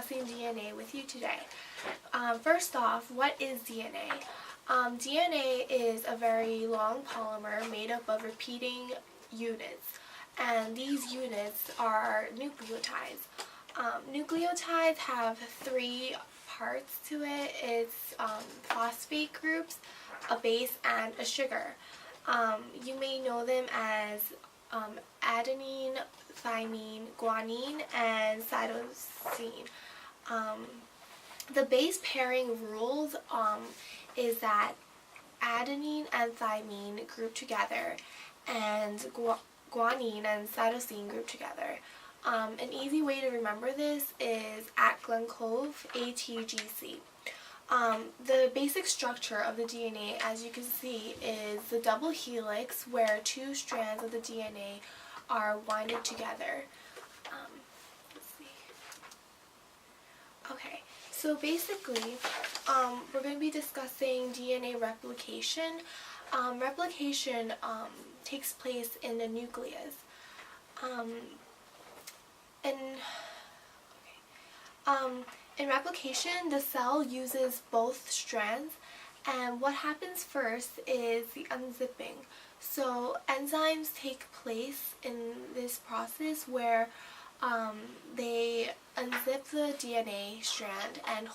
discussing DNA with you today. First off, what is DNA? DNA is a very long polymer made up of repeating units, and these units are nucleotides. Nucleotides have three parts to it. It's phosphate groups, a base, and a sugar. You may know them as adenine, thymine, guanine, and cytosine. The base pairing rules is that adenine and thymine group together, and guanine and cytosine group together. An easy way to remember this is at Glen Cove, ATGC. The basic structure of the DNA, as you can see, is the double helix where two strands of the DNA are winded together. Let's see. Okay, so basically, we're going to be discussing DNA replication. Replication takes place in the nucleus. In replication, the cell uses both strands, and what happens first is the unzipping. So enzymes take place in this process where they unzip the DNA strand and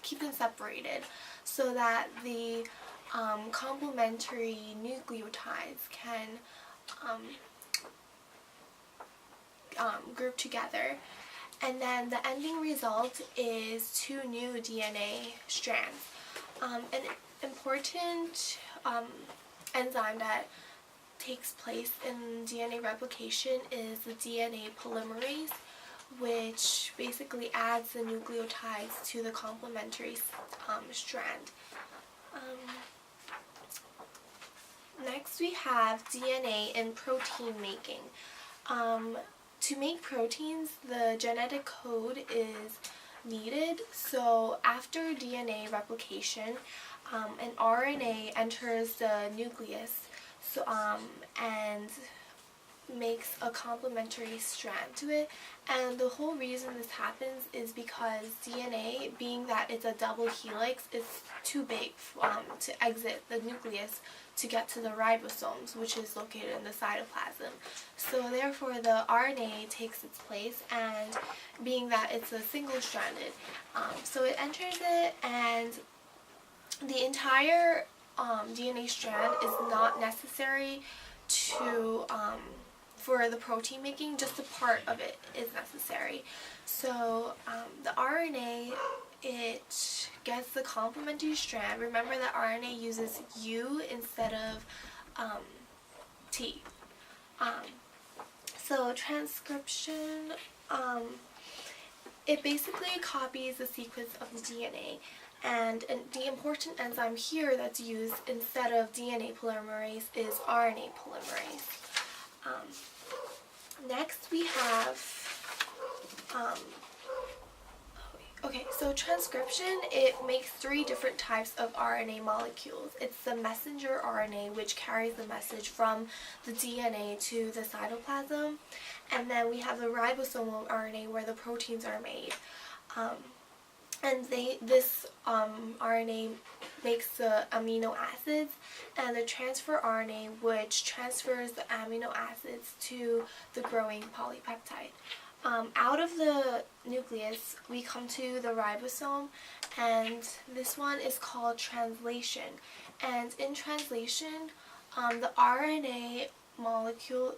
keep them separated so that the complementary nucleotides can group together. And then the ending result is two new DNA strands. An important enzyme that takes place in DNA replication is the DNA polymerase, which basically adds the nucleotides to the complementary strand. Next we have DNA in protein making. To make proteins, the genetic code is needed. So after DNA replication, an RNA enters the nucleus and makes a complementary strand to it. And the whole reason this happens is because DNA, being that it's a double helix, is too big to exit the nucleus to get to the ribosomes, which is located in the cytoplasm. So therefore the RNA takes its place, and being that it's a single-stranded, so it enters it, and the entire DNA strand is not necessary to for the protein making. Just a part of it is necessary. So the RNA, it gets the complementary strand. Remember that RNA uses U instead of T. So transcription, it basically copies the sequence of the DNA. And the important enzyme here that's used instead of DNA polymerase is RNA polymerase. Next we have so transcription, it makes three different types of RNA molecules. It's the messenger RNA, which carries the message from the DNA to the cytoplasm, and then we have the ribosomal RNA where the proteins are made. This RNA makes the amino acids, and the transfer RNA, which transfers the amino acids to the growing polypeptide. Out of the nucleus, we come to the ribosome, and this one is called translation. And in translation, the RNA molecule,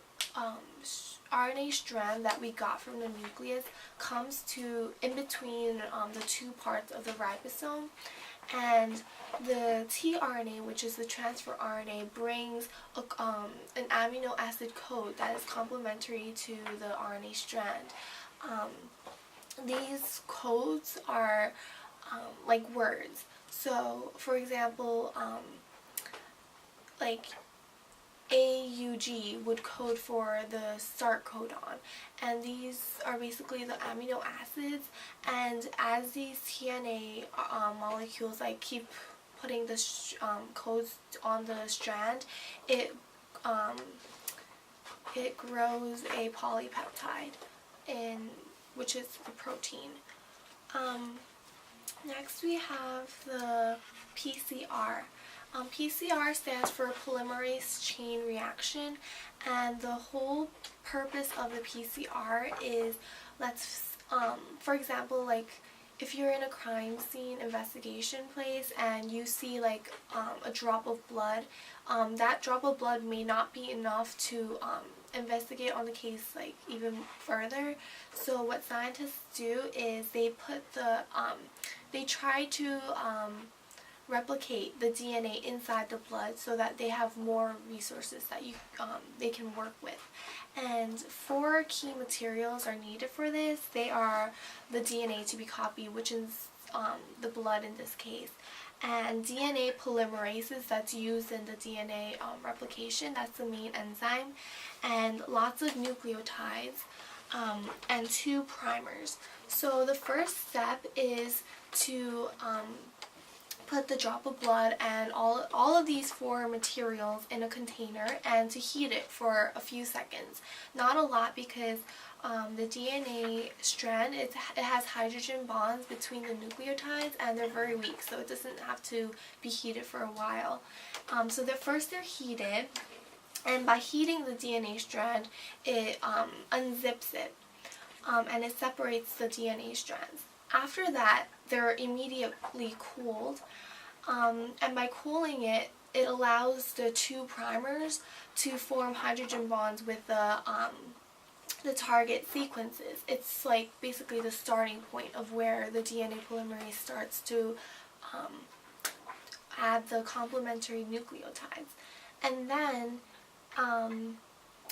RNA strand that we got from the nucleus comes to in between the two parts of the ribosome, and the tRNA, which is the transfer RNA, brings an amino acid code that is complementary to the RNA strand. These codes are like words. So, for example, like AUG would code for the start codon, and these are basically the amino acids, and as these TNA molecules keep putting the codes on the strand, it grows a polypeptide in which is the protein. Next we have the PCR. PCR stands for polymerase chain reaction, and the whole purpose of the PCR is, for example, like if you're in a crime scene investigation place and you see like a drop of blood, that drop of blood may not be enough to investigate on the case like even further. So what scientists do is they try to replicate the DNA inside the blood so that they have more resources that they can work with. And 4 key materials are needed for this. They are the DNA to be copied, which is the blood in this case, and DNA polymerases that's used in the DNA replication, that's the main enzyme, and lots of nucleotides, and 2 primers. So the first step is to put the drop of blood and all of these 4 materials in a container and to heat it for a few seconds. Not a lot, because the DNA strand, it has hydrogen bonds between the nucleotides and they're very weak, so it doesn't have to be heated for a while. So first they're heated, and by heating the DNA strand, it unzips it, and it separates the DNA strands. After that, they're immediately cooled, and by cooling it, it allows the 2 primers to form hydrogen bonds with the target sequences. It's like basically the starting point of where the DNA polymerase starts to add the complementary nucleotides. And then,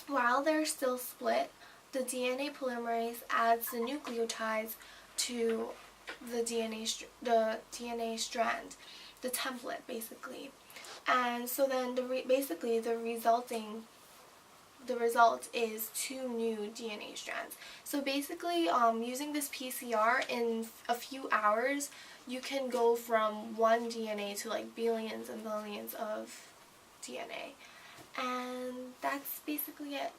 while they're still split, the DNA polymerase adds the nucleotides to the DNA strand, the template basically. And so then the result is 2 new DNA strands. So basically, using this PCR in a few hours, you can go from 1 DNA to like billions and billions of DNA. And that's basically it.